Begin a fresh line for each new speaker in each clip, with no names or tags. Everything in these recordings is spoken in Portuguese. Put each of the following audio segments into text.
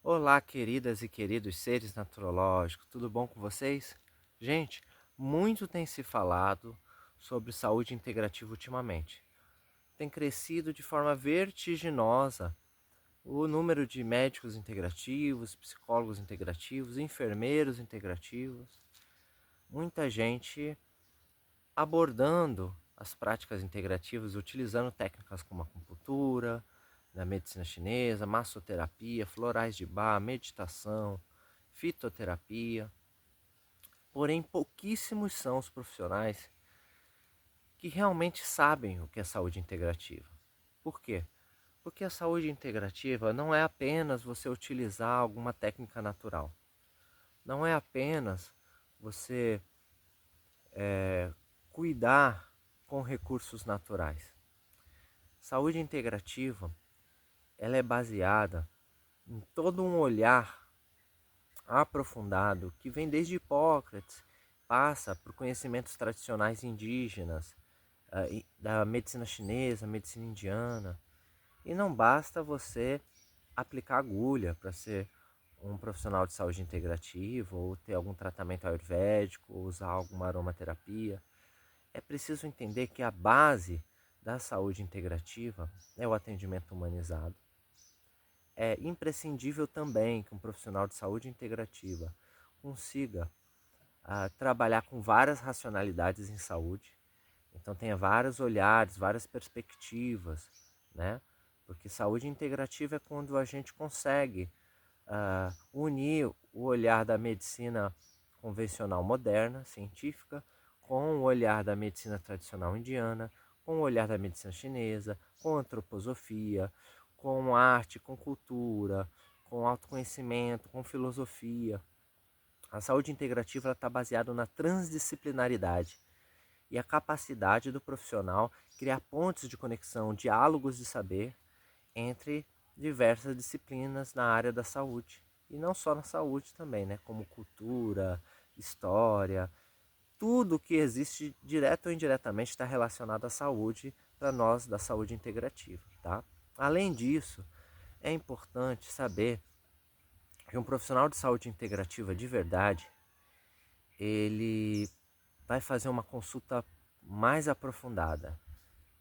Olá, queridas e queridos seres naturológicos, tudo bom com vocês? Gente, muito tem se falado sobre saúde integrativa ultimamente. Tem crescido de forma vertiginosa o número de médicos integrativos, psicólogos integrativos, enfermeiros integrativos, muita gente abordando as práticas integrativas, utilizando técnicas como acupuntura, da medicina chinesa, massoterapia, florais de Bach, meditação, fitoterapia. Porém, pouquíssimos são os profissionais que realmente sabem o que é saúde integrativa. Por quê? Porque a saúde integrativa não é apenas você utilizar alguma técnica natural. Não é apenas você cuidar com recursos naturais. Saúde integrativa, ela é baseada em todo um olhar aprofundado que vem desde Hipócrates, passa por conhecimentos tradicionais indígenas, da medicina chinesa, medicina indiana. E não basta você aplicar agulha para ser um profissional de saúde integrativa ou ter algum tratamento ayurvédico ou usar alguma aromaterapia. É preciso entender que a base da saúde integrativa é o atendimento humanizado. É imprescindível também que um profissional de saúde integrativa consiga trabalhar com várias racionalidades em saúde, então tenha vários olhares, várias perspectivas, né? Porque saúde integrativa é quando a gente consegue unir o olhar da medicina convencional moderna, científica, com o olhar da medicina tradicional indiana, com o olhar da medicina chinesa, com antroposofia, com arte, com cultura, com autoconhecimento, com filosofia. A saúde integrativa está baseada na transdisciplinaridade e a capacidade do profissional criar pontes de conexão, diálogos de saber entre diversas disciplinas na área da saúde. E não só na saúde também, né? Como cultura, história, tudo que existe direto ou indiretamente está relacionado à saúde para nós da saúde integrativa, tá? Além disso, é importante saber que um profissional de saúde integrativa de verdade, ele vai fazer uma consulta mais aprofundada.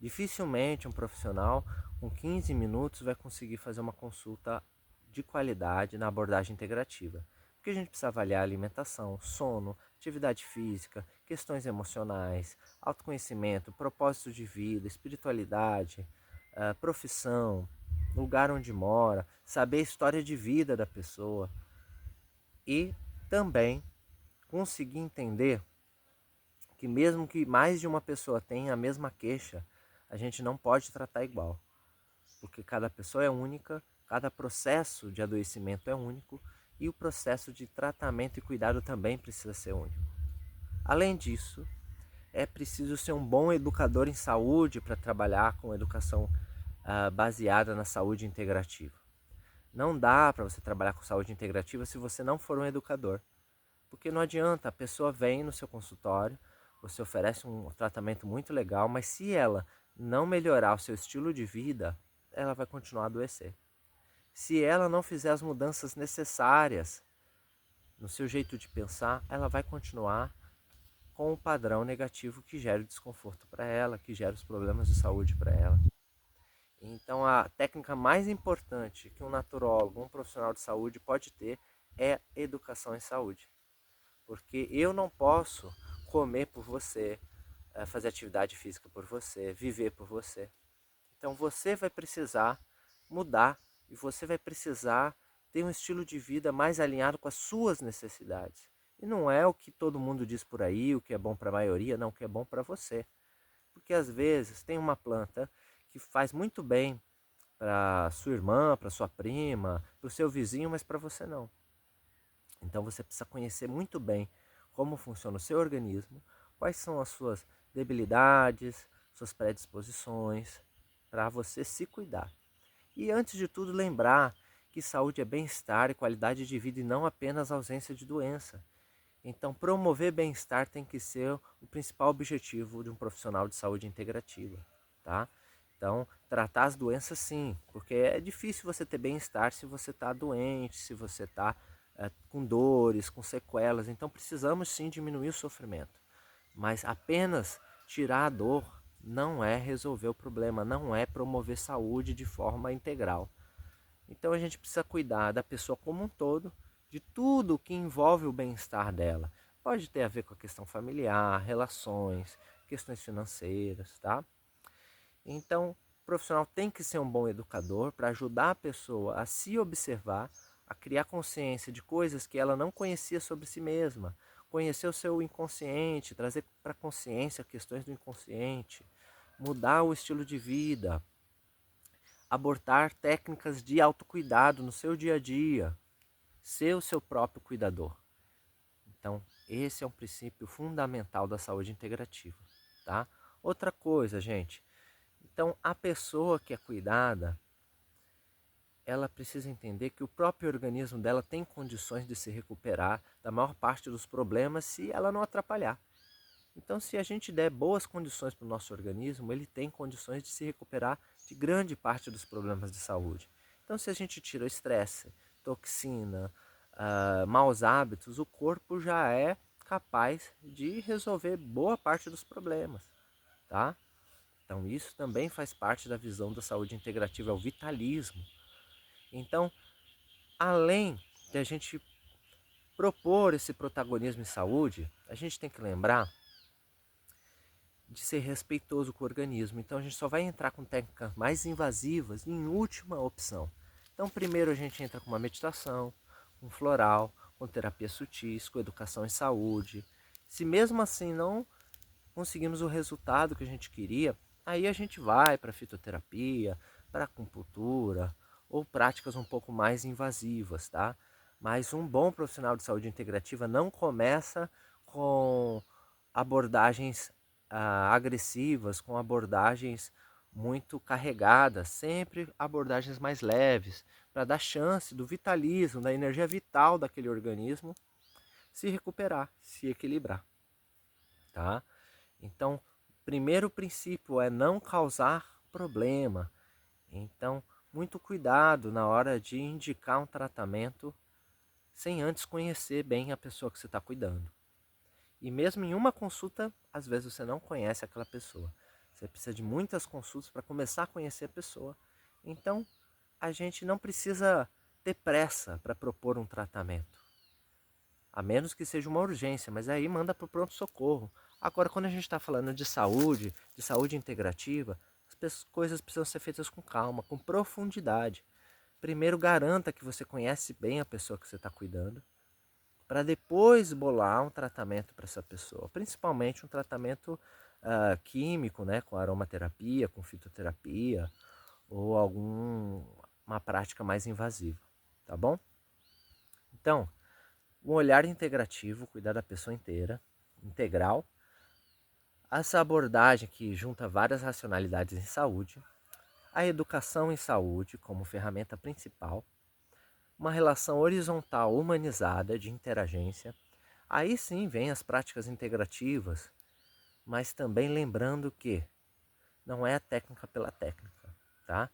Dificilmente um profissional com 15 minutos vai conseguir fazer uma consulta de qualidade na abordagem integrativa. Porque a gente precisa avaliar alimentação, sono, atividade física, questões emocionais, autoconhecimento, propósito de vida, espiritualidade, profissão, lugar onde mora, saber a história de vida da pessoa e também conseguir entender que mesmo que mais de uma pessoa tenha a mesma queixa, a gente não pode tratar igual, porque cada pessoa é única, cada processo de adoecimento é único e o processo de tratamento e cuidado também precisa ser único. Além disso, é preciso ser um bom educador em saúde para trabalhar com educação baseada na saúde integrativa. Não dá para você trabalhar com saúde integrativa se você não for um educador. Porque não adianta, a pessoa vem no seu consultório, você oferece um tratamento muito legal, mas se ela não melhorar o seu estilo de vida, ela vai continuar a adoecer. Se ela não fizer as mudanças necessárias no seu jeito de pensar, ela vai continuar com o padrão negativo que gera o desconforto para ela, que gera os problemas de saúde para ela. Então, a técnica mais importante que um naturólogo, um profissional de saúde pode ter é educação em saúde. Porque eu não posso comer por você, fazer atividade física por você, viver por você. Então você vai precisar mudar e você vai precisar ter um estilo de vida mais alinhado com as suas necessidades. E não é o que todo mundo diz por aí, o que é bom para a maioria, não, o que é bom para você. Porque às vezes tem uma planta que faz muito bem para sua irmã, para sua prima, para o seu vizinho, mas para você não. Então você precisa conhecer muito bem como funciona o seu organismo, quais são as suas debilidades, suas predisposições, para você se cuidar. E antes de tudo, lembrar que saúde é bem-estar e qualidade de vida e não apenas ausência de doença. Então, promover bem-estar tem que ser o principal objetivo de um profissional de saúde integrativa, tá? Então, tratar as doenças sim, porque é difícil você ter bem-estar se você está doente, se você está com dores, com sequelas. Então, precisamos sim diminuir o sofrimento. Mas apenas tirar a dor não é resolver o problema, não é promover saúde de forma integral. Então, a gente precisa cuidar da pessoa como um todo, de tudo que envolve o bem-estar dela. Pode ter a ver com a questão familiar, relações, questões financeiras, tá? Então, o profissional tem que ser um bom educador para ajudar a pessoa a se observar, a criar consciência de coisas que ela não conhecia sobre si mesma, conhecer o seu inconsciente, trazer para a consciência questões do inconsciente, mudar o estilo de vida, abortar técnicas de autocuidado no seu dia a dia, ser o seu próprio cuidador. Então, esse é um princípio fundamental da saúde integrativa, tá? Outra coisa, gente, então a pessoa que é cuidada, ela precisa entender que o próprio organismo dela tem condições de se recuperar da maior parte dos problemas se ela não atrapalhar. Então, se a gente der boas condições para o nosso organismo, ele tem condições de se recuperar de grande parte dos problemas de saúde. Então, se a gente tira o estresse, toxina, maus hábitos, o corpo já é capaz de resolver boa parte dos problemas, tá? Então, isso também faz parte da visão da saúde integrativa, é o vitalismo. Então, além de a gente propor esse protagonismo em saúde, a gente tem que lembrar de ser respeitoso com o organismo. Então a gente só vai entrar com técnicas mais invasivas em última opção. Então primeiro a gente entra com uma meditação, com floral, com terapia sutis, com educação em saúde. Se mesmo assim não conseguimos o resultado que a gente queria, aí a gente vai para fitoterapia, para acupuntura ou práticas um pouco mais invasivas, tá? Mas um bom profissional de saúde integrativa não começa com abordagens agressivas, com abordagens muito carregadas, sempre abordagens mais leves, para dar chance do vitalismo, da energia vital daquele organismo se recuperar, se equilibrar, tá? Então, primeiro princípio é não causar problema. Então, muito cuidado na hora de indicar um tratamento sem antes conhecer bem a pessoa que você está cuidando. E mesmo em uma consulta, às vezes você não conhece aquela pessoa. Você precisa de muitas consultas para começar a conhecer a pessoa. Então, a gente não precisa ter pressa para propor um tratamento. A menos que seja uma urgência, mas aí manda para o pronto-socorro. Agora, quando a gente está falando de saúde integrativa, as coisas precisam ser feitas com calma, com profundidade. Primeiro, garanta que você conhece bem a pessoa que você está cuidando, para depois bolar um tratamento para essa pessoa, principalmente um tratamento químico, né, com aromaterapia, com fitoterapia ou alguma prática mais invasiva, tá bom? Então, um olhar integrativo, cuidar da pessoa inteira, integral, essa abordagem que junta várias racionalidades em saúde, a educação em saúde como ferramenta principal, uma relação horizontal humanizada de interagência. Aí sim vem as práticas integrativas, mas também lembrando que não é a técnica pela técnica, tá?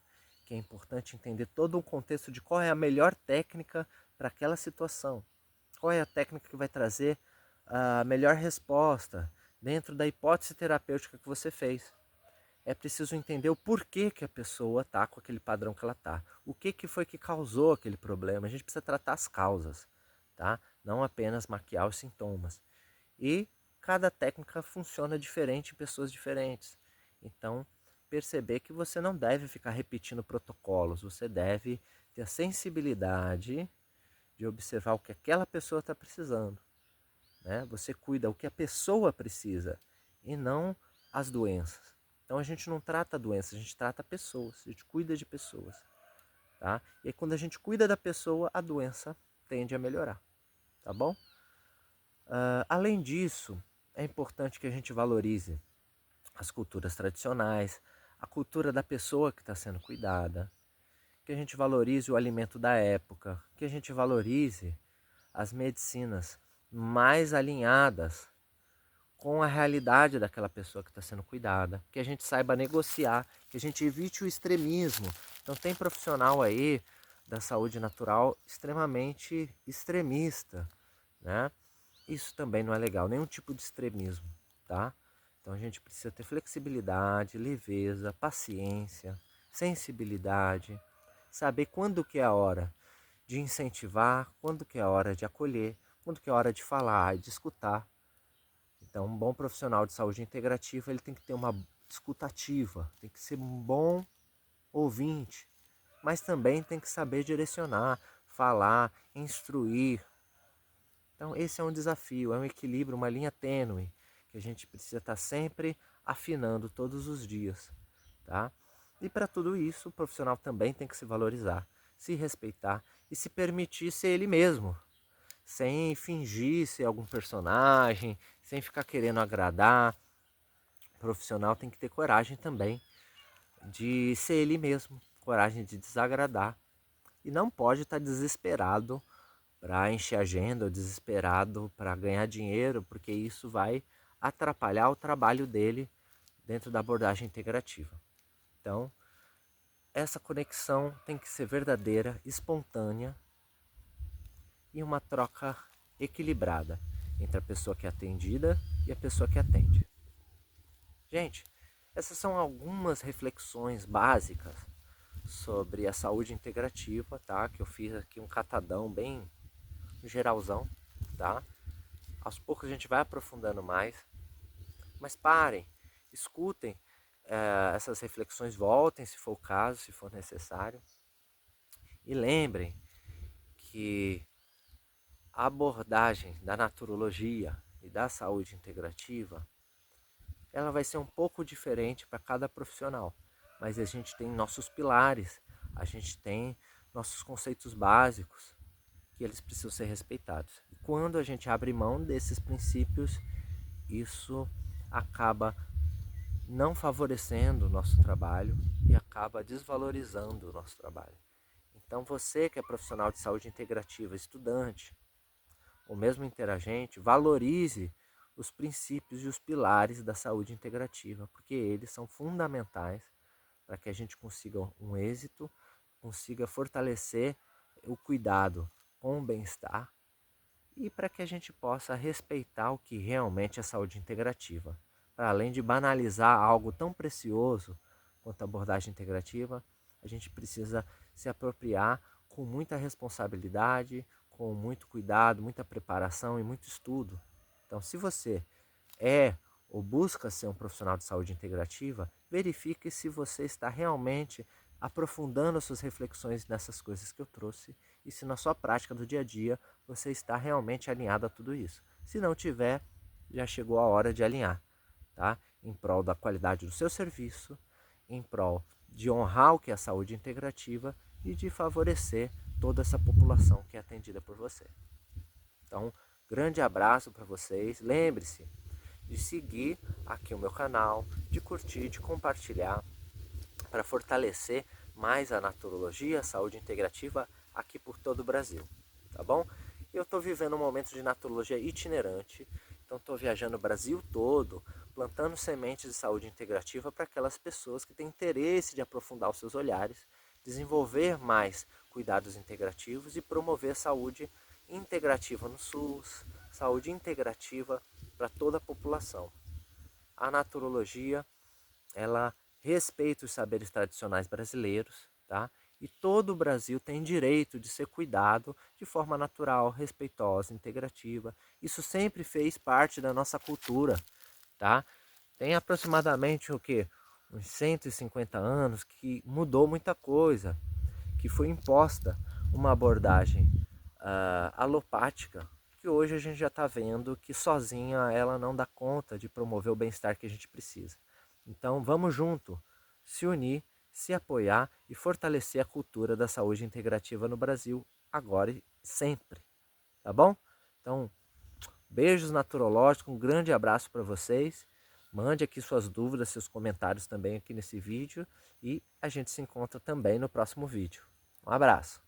Que é importante entender todo o contexto de qual é a melhor técnica para aquela situação. Qual é a técnica que vai trazer a melhor resposta dentro da hipótese terapêutica que você fez. É preciso entender o porquê que a pessoa está com aquele padrão que ela está. O que, que foi que causou aquele problema. A gente precisa tratar as causas, tá? Não apenas maquiar os sintomas. E cada técnica funciona diferente em pessoas diferentes. Então, perceber que você não deve ficar repetindo protocolos. Você deve ter a sensibilidade de observar o que aquela pessoa está precisando, né? Você cuida o que a pessoa precisa e não as doenças. Então a gente não trata doenças, a gente trata pessoas, a gente cuida de pessoas, tá? E aí, quando a gente cuida da pessoa, a doença tende a melhorar, tá bom? Além disso, é importante que a gente valorize as culturas tradicionais, a cultura da pessoa que está sendo cuidada, que a gente valorize o alimento da época, que a gente valorize as medicinas mais alinhadas com a realidade daquela pessoa que está sendo cuidada, que a gente saiba negociar, que a gente evite o extremismo. Então tem profissional aí da saúde natural extremamente extremista, né? Isso também não é legal, nenhum tipo de extremismo, tá? Então a gente precisa ter flexibilidade, leveza, paciência, sensibilidade, saber quando que é a hora de incentivar, quando que é a hora de acolher, quando que é a hora de falar, de escutar. Então, um bom profissional de saúde integrativa, ele tem que ter uma escuta ativa, tem que ser um bom ouvinte, mas também tem que saber direcionar, falar, instruir. Então, esse é um desafio, é um equilíbrio, uma linha tênue, que a gente precisa estar sempre afinando todos os dias, tá? E para tudo isso, o profissional também tem que se valorizar, se respeitar e se permitir ser ele mesmo, sem fingir ser algum personagem, sem ficar querendo agradar. O profissional tem que ter coragem também de ser ele mesmo, coragem de desagradar. E não pode estar desesperado para encher agenda ou desesperado para ganhar dinheiro, porque isso vai atrapalhar o trabalho dele dentro da abordagem integrativa. Então, essa conexão tem que ser verdadeira, espontânea e uma troca equilibrada entre a pessoa que é atendida e a pessoa que atende. Gente, essas são algumas reflexões básicas sobre a saúde integrativa, tá? Que eu fiz aqui um catadão bem geralzão, tá? Aos poucos a gente vai aprofundando mais, mas parem, escutem essas reflexões, voltem se for o caso, se for necessário, e lembrem que a abordagem da naturologia e da saúde integrativa, ela vai ser um pouco diferente para cada profissional, mas a gente tem nossos pilares, a gente tem nossos conceitos básicos, que eles precisam ser respeitados. E quando a gente abre mão desses princípios, isso acaba não favorecendo o nosso trabalho e acaba desvalorizando o nosso trabalho. Então você que é profissional de saúde integrativa, estudante, ou mesmo interagente, valorize os princípios e os pilares da saúde integrativa, porque eles são fundamentais para que a gente consiga um êxito, consiga fortalecer o cuidado com o bem-estar e para que a gente possa respeitar o que realmente é saúde integrativa. Para além de banalizar algo tão precioso quanto a abordagem integrativa, a gente precisa se apropriar com muita responsabilidade, com muito cuidado, muita preparação e muito estudo. Então, se você é ou busca ser um profissional de saúde integrativa, verifique se você está realmente aprofundando suas reflexões nessas coisas que eu trouxe e se na sua prática do dia a dia você está realmente alinhado a tudo isso. Se não tiver, já chegou a hora de alinhar, tá? Em prol da qualidade do seu serviço, em prol de honrar o que é a saúde integrativa e de favorecer toda essa população que é atendida por você. Então, grande abraço para vocês. Lembre-se de seguir aqui o meu canal, de curtir, de compartilhar para fortalecer mais a naturologia, a saúde integrativa aqui por todo o Brasil, tá bom? Eu estou vivendo um momento de naturologia itinerante, então estou viajando o Brasil todo, plantando sementes de saúde integrativa para aquelas pessoas que têm interesse de aprofundar os seus olhares, desenvolver mais cuidados integrativos e promover saúde integrativa no SUS, saúde integrativa para toda a população. A naturologia, ela respeita os saberes tradicionais brasileiros, tá? E todo o Brasil tem direito de ser cuidado de forma natural, respeitosa, integrativa. Isso sempre fez parte da nossa cultura, tá? Tem aproximadamente o quê? Uns 150 anos que mudou muita coisa, que foi imposta uma abordagem alopática, que hoje a gente já está vendo que sozinha ela não dá conta de promover o bem-estar que a gente precisa. Então vamos junto, se unir, se apoiar e fortalecer a cultura da saúde integrativa no Brasil, agora e sempre, tá bom? Então, beijos naturológicos, um grande abraço para vocês. Mande aqui suas dúvidas, seus comentários também aqui nesse vídeo e a gente se encontra também no próximo vídeo. Um abraço!